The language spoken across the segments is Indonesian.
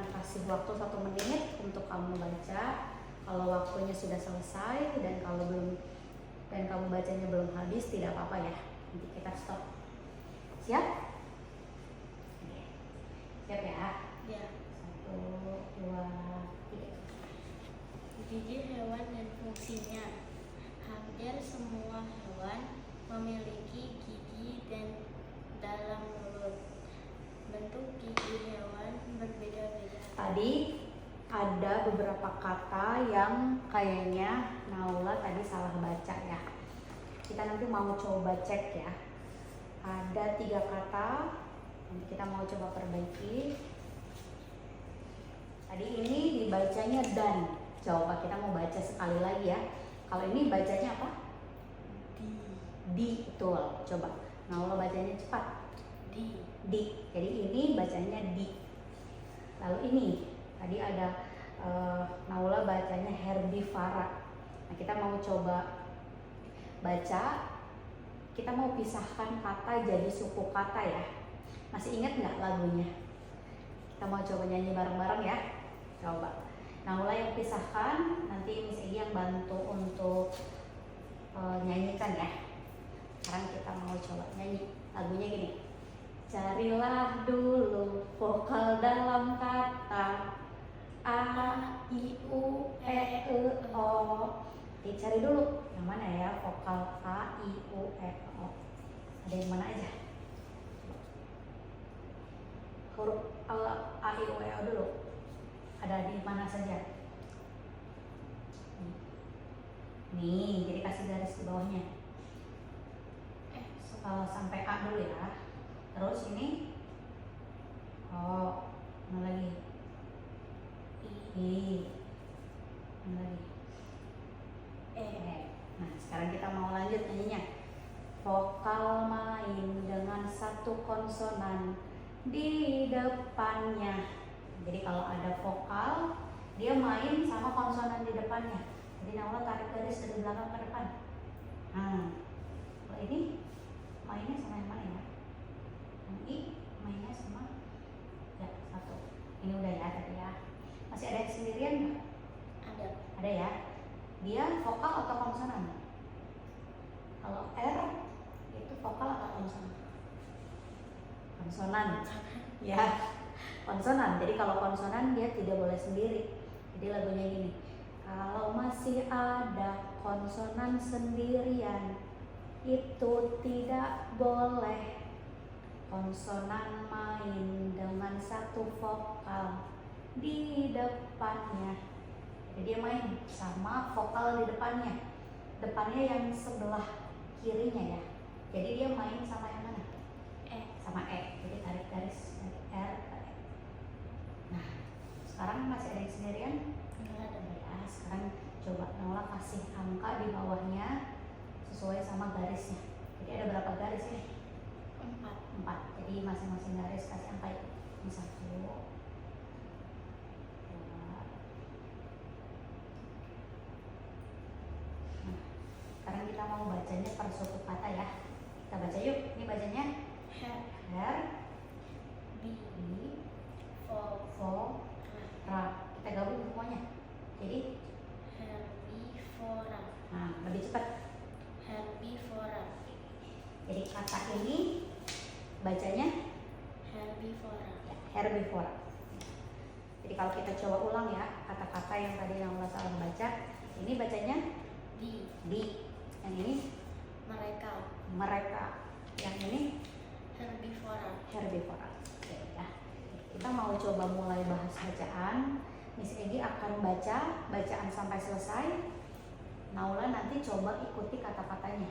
akan kasih waktu 1 menit untuk kamu baca. Kalau waktunya sudah selesai dan kamu bacanya belum habis, tidak apa-apa ya. Nanti kita stop. Siap? Oke. Siap ya? Ya. 1, 2, 3. Gigi hewan dan fungsinya. Hampir semua hewan memiliki gigi dan dalam mulut. Bentuk gigi hewan berbeda-beda. Tadi ada beberapa kata yang kayaknya Naula tadi salah baca ya. Kita nanti mau coba cek ya. Ada 3 kata, nanti kita mau coba perbaiki. Tadi ini dibacanya dan. Coba kita mau baca sekali lagi ya. Kalau ini bacanya apa? Di, betul. Coba Naula bacanya cepat. Di. Jadi ini bacanya di. Lalu ini tadi ada Naula bacanya herbivora. Nah, kita mau coba baca. Kita mau pisahkan kata jadi suku kata ya. Masih ingat nggak lagunya? Kita mau coba nyanyi bareng-bareng ya. Coba Naula yang pisahkan, nanti Miss Egy yang bantu untuk nyanyikan ya. Sekarang kita mau coba nyanyi. Lagunya gini. Carilah dulu vokal dalam kata A, I, U, E, I, O. Cari dulu yang mana ya vokal A, I, U, E, O. Ada yang mana aja? Huruf A, I, U, E, O dulu. Ada di mana saja? Nih, jadi kasih garis di bawahnya. Sampai A dulu ya. Terus ini O, mana lagi? I, mana lagi? E. Nah, sekarang kita mau lanjut nyanyinya. Vokal main dengan satu konsonan di depannya. Jadi kalau ada vokal, dia main sama konsonan di depannya. Jadi Naula tarik garis dari belakang ke depan. Nah, kalau ini mainnya sama yang mana ya? Yang I mainnya sama ya satu. Ini udah ya tadi ya. Masih ada yang sendirian nggak? Ada. Ada ya. Dia vokal atau konsonan? Kalau R itu vokal atau konsonan? Konsonan. Ya, konsonan. Jadi kalau konsonan dia tidak boleh sendiri. Jadi lagunya gini. Kalau masih ada konsonan sendirian, itu tidak boleh. Konsonan main dengan satu vokal di depannya. Jadi dia main sama vokal di depannya. Depannya yang sebelah kirinya ya. Jadi dia main sama yang mana? E. Sama E. Jadi tarik garis dari R ke E. Nah, sekarang masih ada yang sendirian? Enggak ada. Ya, sekarang coba Naula kasih angka di bawahnya sesuai sama garisnya. Jadi ada berapa garis ini? 4. Jadi masing-masing garis kasih angka itu. Ini 1, 2. Nah, sekarang kita mau bacanya per suku kata ya. Kita baca yuk. Ini bacanya her, bi, vo, ra. Kita gabung semuanya. Jadi Herbivora. nah, lebih cepat. Herbivora. Jadi kata ini bacanya Herbivora. ya, herbivora. Jadi kalau kita coba ulang ya kata-kata yang tadi Naula salah baca, ini bacanya di. Yang ini mereka. Yang ini herbivora. Oke ya. Kita mau coba mulai bahas bacaan. Miss Egy akan baca bacaan sampai selesai. Naula nanti coba ikuti kata-katanya.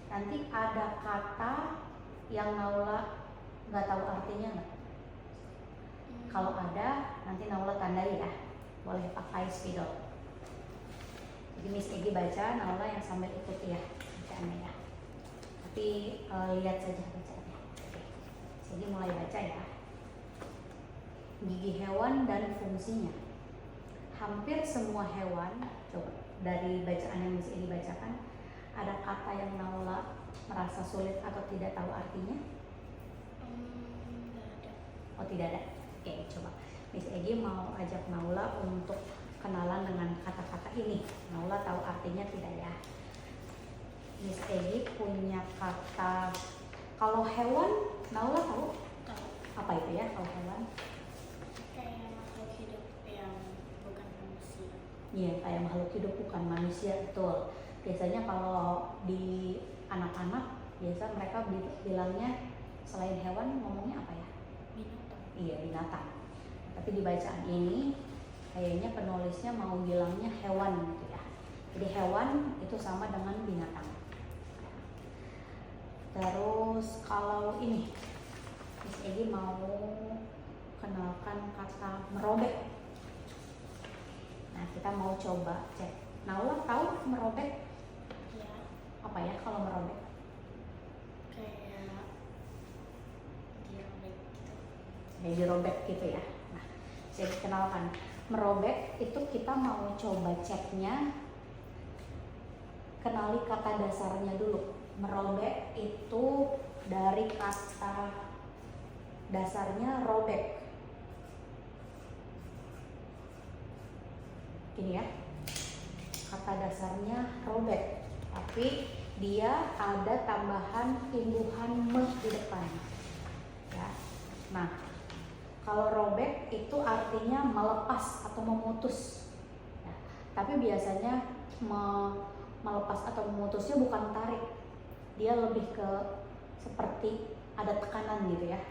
Nanti ada kata yang Naula nggak tahu artinya nggak? Kalau ada, nanti Naula tandai ya. Boleh pakai spidol. Jadi Miss Egy baca, Naula yang sambil ikuti ya bacaannya ya. Tapi lihat saja bacaannya. Oke. Jadi mulai baca ya. Gigi hewan dan fungsinya. Hampir semua hewan, coba dari bacaan yang Miss Egy bacakan, ada kata yang Naula merasa sulit atau tidak tahu artinya? Enggak ada. Oh tidak ada. Oke, coba Miss Egi mau ajak Naula untuk kenalan dengan kata-kata ini. Naula tahu artinya tidak ya? Miss Egi punya kata, kalau hewan, Naula tahu Tahu. apa itu ya kalau hewan? Kayak makhluk hidup yang bukan manusia. Iya, kayak makhluk hidup bukan manusia, betul. Biasanya kalau di anak-anak, biasa mereka bilangnya selain hewan ngomongnya apa ya? Binatang. Iya, binatang. Tapi di bacaan ini kayaknya penulisnya mau bilangnya hewan gitu ya. Jadi hewan itu sama dengan binatang. Terus kalau ini Miss Egi mau kenalkan kata merobek. Nah, kita mau coba cek. Naula tahu merobek Ya, apa ya kalau merobek? kayak dirobek gitu. Kayak dirobek gitu ya. Nah, saya kenalkan. Merobek itu kita mau coba ceknya, kenali kata dasarnya dulu. Merobek itu dari kata dasarnya robek. Gini ya, kata dasarnya robek, tapi dia ada tambahan imbuhan me di depan ya. Nah, kalau robek itu artinya melepas atau memutus ya. Tapi biasanya melepas atau memutusnya bukan tarik, dia lebih ke seperti ada tekanan gitu ya.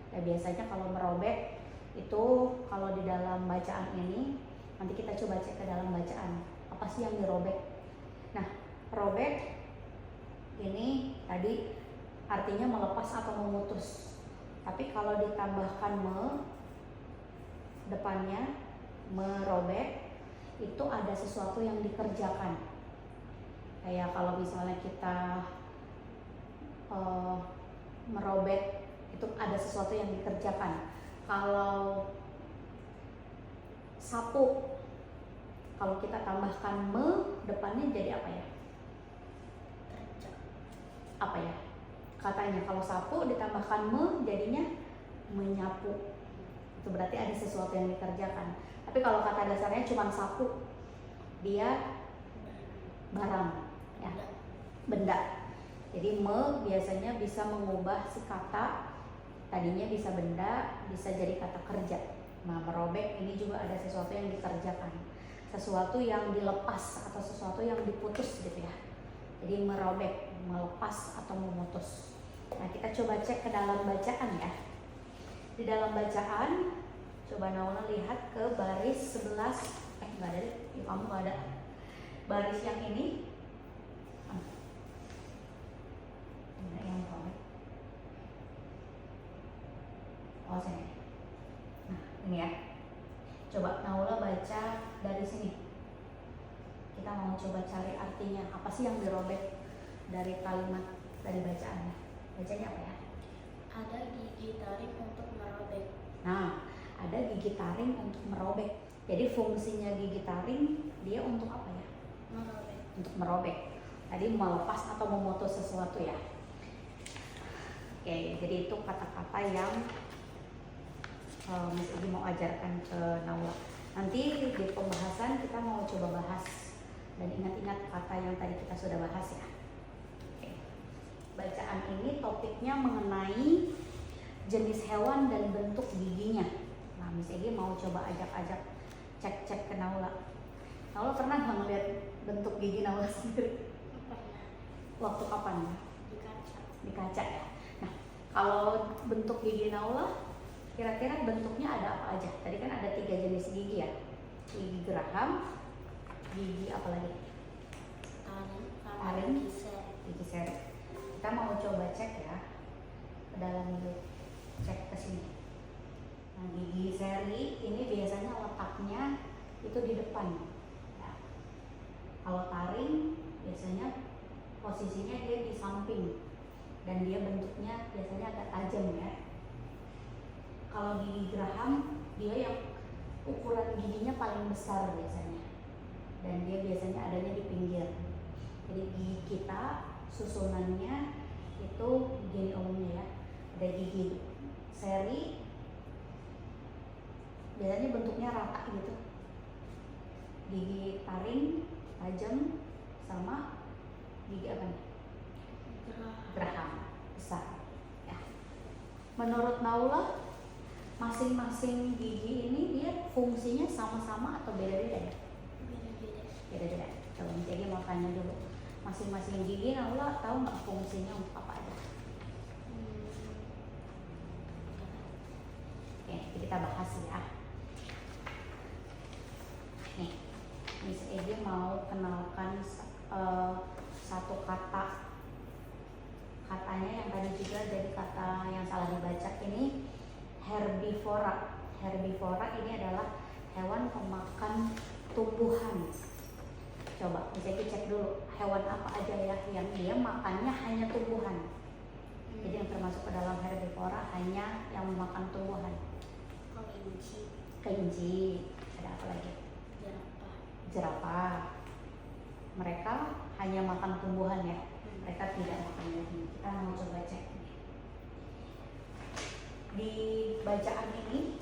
Ya biasanya kalau merobek itu kalau di dalam bacaan ini, nanti kita coba cek ke dalam bacaan apa sih yang dirobek. Nah, robek ini tadi artinya melepas atau memutus. Tapi kalau ditambahkan me depannya, merobek, itu ada sesuatu yang dikerjakan. Kayak kalau misalnya kita merobek, itu ada sesuatu yang dikerjakan. Kalau sapu, kalau kita tambahkan me depannya jadi apa ya? Kerja. Apa ya? Katanya kalau sapu ditambahkan me jadinya menyapu. Itu berarti ada sesuatu yang dikerjakan. Tapi kalau kata dasarnya cuma sapu, dia barang ya, benda. Jadi me biasanya bisa mengubah si kata, tadinya bisa benda, bisa jadi kata kerja. Nah, merobek ini juga ada sesuatu yang dikerjakan, sesuatu yang dilepas atau sesuatu yang diputus gitu ya. Jadi merobek, melepas atau memutus. Nah, kita coba cek ke dalam bacaan ya. Di dalam bacaan, coba Naula lihat ke baris 11. Enggak ada deh, ya kamu enggak ada. Baris yang ini. Mana yang robek? Oh, saya. Nah, ini ya. Coba Naula baca dari sini. Kita mau coba cari artinya. Apa sih yang dirobek dari kalimat, dari bacaannya? Bacanya apa ya? Ada gigi taring untuk merobek. Nah, ada gigi taring untuk merobek. Jadi fungsinya gigi taring dia untuk apa ya? Merobek. Untuk merobek. Tadi melepas atau memutus sesuatu ya. Oke, jadi itu kata-kata yang Miss Egi mau ajarkan ke Naula. Nanti di pembahasan kita mau coba bahas dan ingat-ingat kata yang tadi kita sudah bahas ya. Oke. Bacaan ini topiknya mengenai jenis hewan dan bentuk giginya. Nah, Miss Egi mau coba ajak-ajak cek-cek ke Naula. Naula pernah nggak ngeliat bentuk gigi Naula sendiri? Pernah. Waktu kapan? Di kaca. Di kaca ya. Nah, kalau bentuk gigi Naula, kira-kira bentuknya ada apa aja? Tadi kan ada 3 jenis gigi ya. Gigi geraham, gigi apa lagi? Taring, gigi seri. Gigi seri. Kita mau coba cek ya ke dalam dulu. Cek ke sini. Nah, gigi seri ini biasanya letaknya itu di depan. Ya. Kalau taring biasanya posisinya dia di samping dan dia bentuknya biasanya agak tajam ya. Kalau gigi geraham dia yang ukuran giginya paling besar biasanya dan dia biasanya adanya di pinggir. Jadi gigi kita susunannya itu gini umumnya ya. Ada gigi seri, biasanya bentuknya rata gitu. Gigi taring, tajam, sama gigi apa nih? Geraham besar. Ya. Menurut Naula, masing-masing gigi ini dia fungsinya sama-sama atau beda-beda ya? Beda-beda. Beda-beda. Coba jadi mau tanya dulu. Masing-masing gigi Naula tahu nggak fungsinya untuk apa aja? Oke, kita bahas ya. Nih, Miss Egi mau kenalkan satu kata. Katanya yang tadi juga jadi kata yang salah dibaca ini herbivora. Herbivora ini adalah hewan pemakan tumbuhan. Coba Miss Egi cek dulu hewan apa aja ya yang dia makannya hanya tumbuhan. Jadi yang termasuk ke dalam herbivora hanya yang memakan tumbuhan. Kelinci. Kelinci, ada apa lagi? Jerapah. Jerapah. Mereka hanya makan tumbuhan ya. Mereka tidak makan daging. Kita mau coba cek nih. Di bacaan ini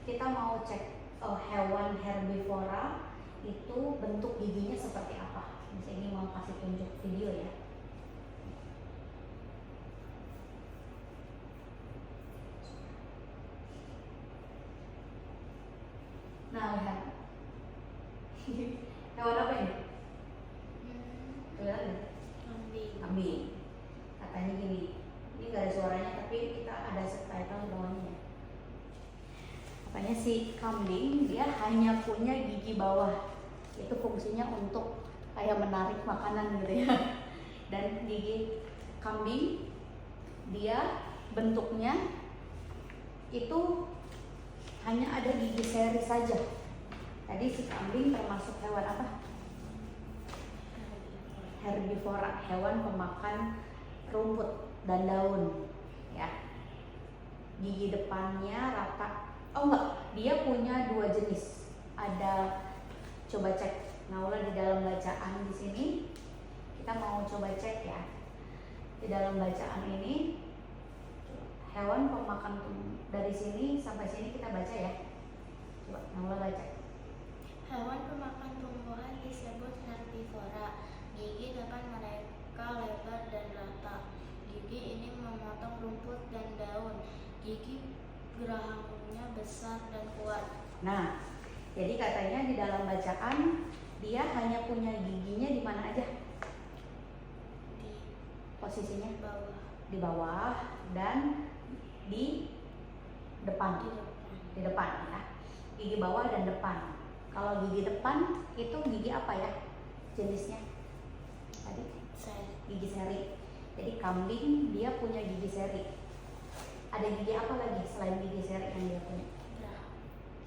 kita mau cek hewan herbivora itu bentuk giginya seperti apa. Misalnya ini mau kasih tunjuk video ya. Nah, lihat. Hewan apa ini? Lihat nih. Kambing. Kambing. Katanya gini. Ini gak ada suaranya tapi kita ada subtitle di bawahnya. Katanya si kambing dia hanya punya gigi bawah. Itu fungsinya untuk kayak menarik makanan gitu ya. Dan gigi kambing dia bentuknya itu hanya ada gigi seri saja. Tadi si kambing termasuk hewan apa? Herbivora, hewan pemakan rumput dan daun ya. Gigi depannya rata. Oh enggak, dia punya dua jenis. Ada, coba cek Naula di dalam bacaan di sini. Kita mau coba cek ya. Di dalam bacaan ini hewan pemakan dari sini sampai sini kita baca ya. Coba Naula baca. Hewan pemakan tumbuhan disebut herbivora. Gigi depan mereka lebar dan rata. Gigi ini memotong rumput dan daun. Gigi gerahamnya besar dan kuat. Nah, jadi katanya di dalam bacaan dia hanya punya giginya di mana aja? Di Posisinya bawah. di bawah dan di depan. Di depan. Di depan ya. Gigi bawah dan depan. Kalau gigi depan itu gigi apa ya? Jenisnya? Tadi gigi seri. Jadi kambing dia punya gigi seri. Ada gigi apa lagi selain gigi seri yang dia punya? Geraham.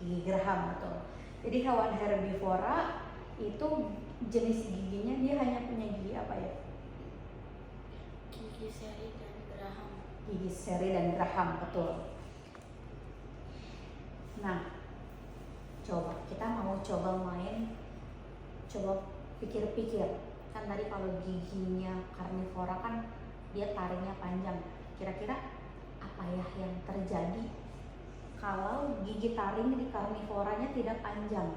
Gigi geraham, betul. Jadi hewan herbivora itu jenis giginya dia hanya punya gigi apa ya? Gigi seri dan geraham. Gigi seri dan geraham, betul. Nah, kita mau coba main, coba pikir-pikir. Kan tadi kalau giginya karnivora kan dia taringnya panjang. Kira-kira apa ya yang terjadi kalau gigi taring di karnivoranya tidak panjang?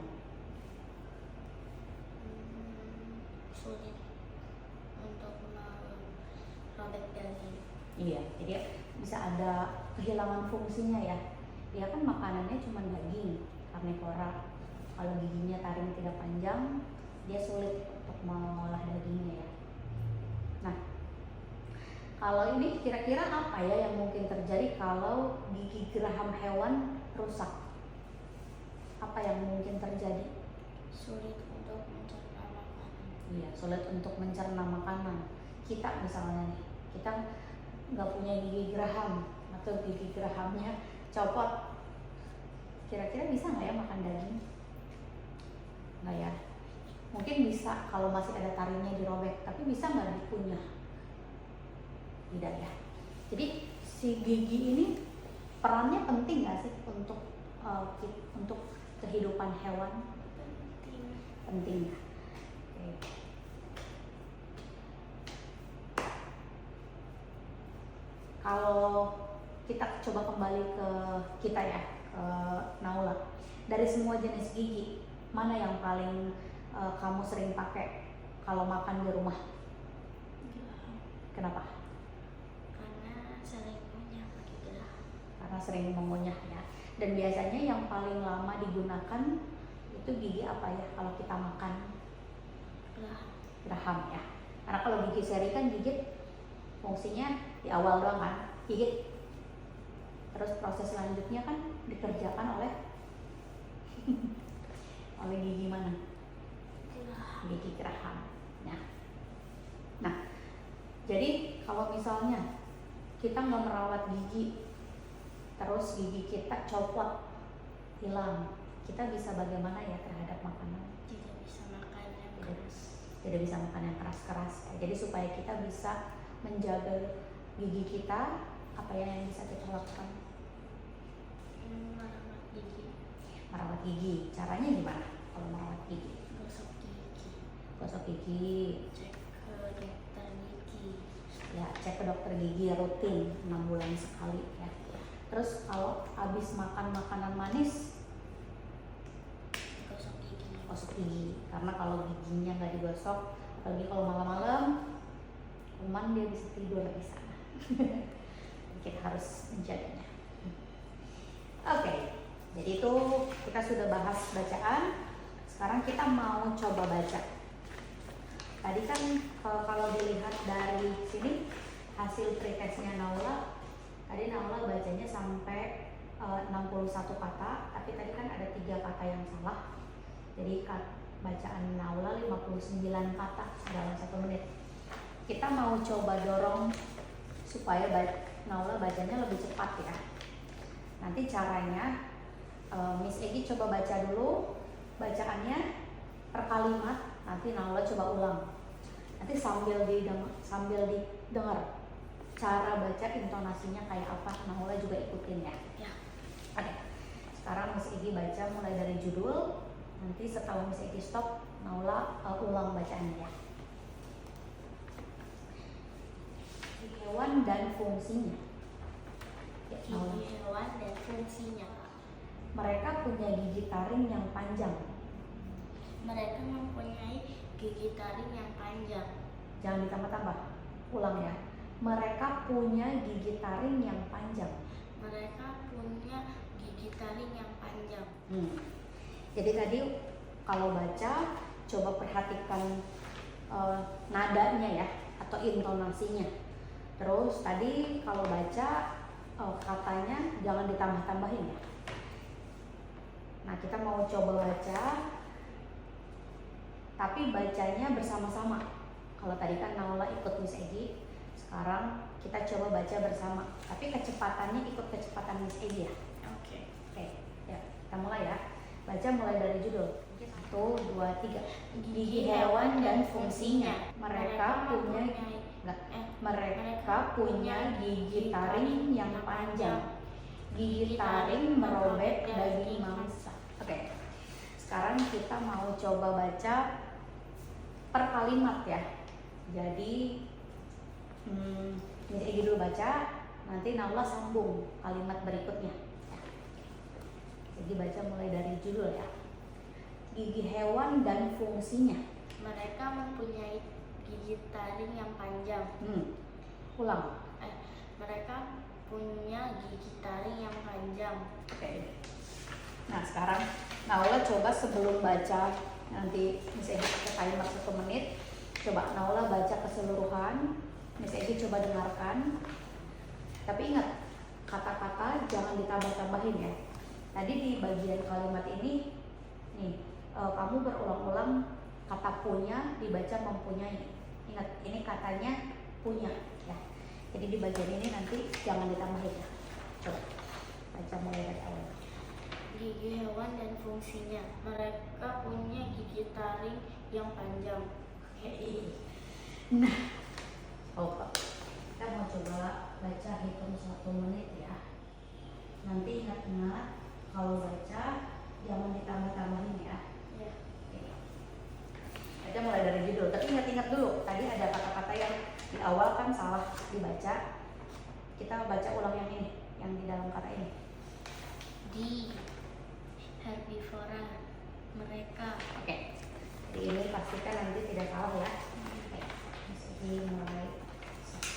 Sulit untuk merobek daging. Iya, jadi bisa ada kehilangan fungsinya ya. Dia kan makanannya cuma daging, karnivora. Kalau giginya taring tidak panjang, dia sulit untuk mengolah dagingnya ya. Nah, kalau ini kira-kira apa ya yang mungkin terjadi kalau gigi geraham hewan rusak? Apa yang mungkin terjadi? Sulit untuk mencerna makanan. Iya, sulit untuk mencerna makanan. Kita misalnya nih, kita nggak punya gigi geraham atau gigi gerahamnya copot. Kira-kira bisa nggak ya makan daging? Nggak ya? Mungkin bisa kalau masih ada taringnya dirobek, tapi bisa nggak dikunyah? Tidak ya. Jadi si gigi ini perannya penting nggak sih untuk kehidupan hewan? Penting. Penting ya. Oke. Kalau kita coba kembali ke kita ya, ke Naula. Dari semua jenis gigi, mana yang paling kamu sering pakai kalau makan di rumah? Kenapa? Karena sering punya pakai geraham. Karena sering mengunyah ya. Dan biasanya yang paling lama digunakan itu gigi apa ya kalau kita makan? Geraham. Geraham ya. Karena kalau gigi seri kan gigit fungsinya di awal doang kan, gigit. Terus proses selanjutnya kan dikerjakan oleh oleh gigi mana? Geraham. Gigi geraham. Nah, jadi kalau misalnya kita nggak merawat gigi, terus gigi kita copot, hilang, kita bisa bagaimana ya terhadap makanan? Tidak bisa makan yang keras. Tidak bisa makan yang keras-keras ya. Jadi supaya kita bisa menjaga gigi kita, apa ya yang bisa kita lakukan? Merawat gigi. Merawat gigi. Caranya gimana kalau merawat gigi? Gosok gigi. Gosok gigi. Cek ke dokter gigi. Ya, cek ke dokter gigi rutin 6 bulan sekali ya. Terus kalau habis makan makanan manis, Gosok gigi. gosok gigi. Karena kalau giginya nggak digosok, apalagi kalau malam-malam, kuman dia bisa tidur di sana. Kita harus menjaganya. Oke, jadi itu kita sudah bahas bacaan. Sekarang kita mau coba baca. Tadi kan kalau dilihat dari sini hasil pretestnya Naula, tadi Naula bacanya sampai 61 kata, tapi tadi kan ada 3 kata yang salah. Jadi bacaan Naula 59 kata dalam 1 menit. Kita mau coba dorong supaya Naula bacanya lebih cepat ya. Nanti caranya Miss Egy coba baca dulu bacaannya per kalimat, nanti Naula coba ulang. Nanti sambil didengar cara baca intonasinya kayak apa, Naula juga ikutin ya. Ya. Oke. Sekarang Miss Egy baca mulai dari judul. Nanti setelah Miss Egy stop, Naula ulang bacaannya ya. Hewan dan fungsinya. Ya, Naula. Gigi hewan dan fungsinya. Mereka punya gigi taring yang panjang. Mereka mempunyai gigi taring yang panjang. Jangan ditambah-tambah. Ulang ya. Mereka punya gigi taring yang panjang. Mereka punya gigi taring yang panjang. Jadi tadi kalau baca coba perhatikan nadanya ya atau intonasinya. Terus tadi kalau baca katanya jangan ditambah-tambahin ya. Nah, kita mau coba baca tapi bacanya bersama-sama. Kalau tadi kan Naula ikut Miss Egy, sekarang kita coba baca bersama. Tapi kecepatannya ikut kecepatan Miss Egy ya. Oke. Oke, ya kita mulai ya. Baca mulai dari judul. 1, 2, 3. Gigi hewan dan fungsinya. Mereka punya gigi taring yang panjang. Gigi taring merobek daging mangsa. Oke. Sekarang kita mau coba baca per kalimat ya. Jadi Miss Egy dulu baca, nanti Naula sambung kalimat berikutnya. Jadi baca mulai dari judul ya. Gigi hewan dan fungsinya. Mereka mempunyai gigi taring yang panjang. Ulang. Mereka punya gigi taring yang panjang. Oke. Nah sekarang Naula coba sebelum baca nanti Miss Egy pakai timer 1 menit. Coba Naula baca keseluruhan. Miss Egy coba dengarkan. Tapi ingat kata-kata jangan ditambah-tambahin ya. Tadi di bagian kalimat ini nih kamu berulang-ulang kata punya dibaca mempunyai. Ingat ini katanya punya ya. Jadi di bagian ini nanti jangan ditambahin ya. Coba baca mulai dari awal. Gigi hewan dan fungsinya. Mereka punya gigi taring yang panjang. Oke. Nah, kita mau coba baca hitung 1 menit ya. Nanti ingat-ingat kalau baca jangan ditambah-tambahin ya. Ya. Oke. Baca mulai dari judul. Tapi ingat-ingat dulu. Tadi ada kata-kata yang di awal kan salah dibaca. Kita baca ulang yang ini. yang di dalam kata ini? D. Herbivora. Mereka. Oke. Jadi ini pastikan nanti tidak salah ya. Oke. Jadi mulai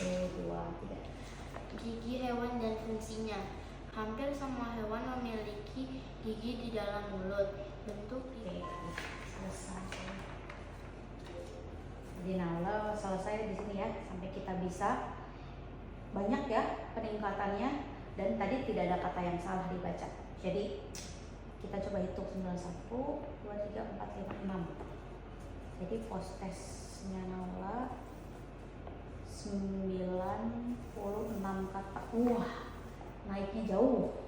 1, 2, 3. Gigi hewan dan fungsinya. Hampir semua hewan memiliki gigi di dalam mulut. Bentuk Oke, selesai. Jadi Naula selesai di sini ya, sampai kita bisa banyak ya peningkatannya, dan tadi tidak ada kata yang salah dibaca. Jadi kita coba hitung 91, 2, 3, 4, 5, 6. Jadi post testnya Naula 96 kata. Wah, naiknya jauh.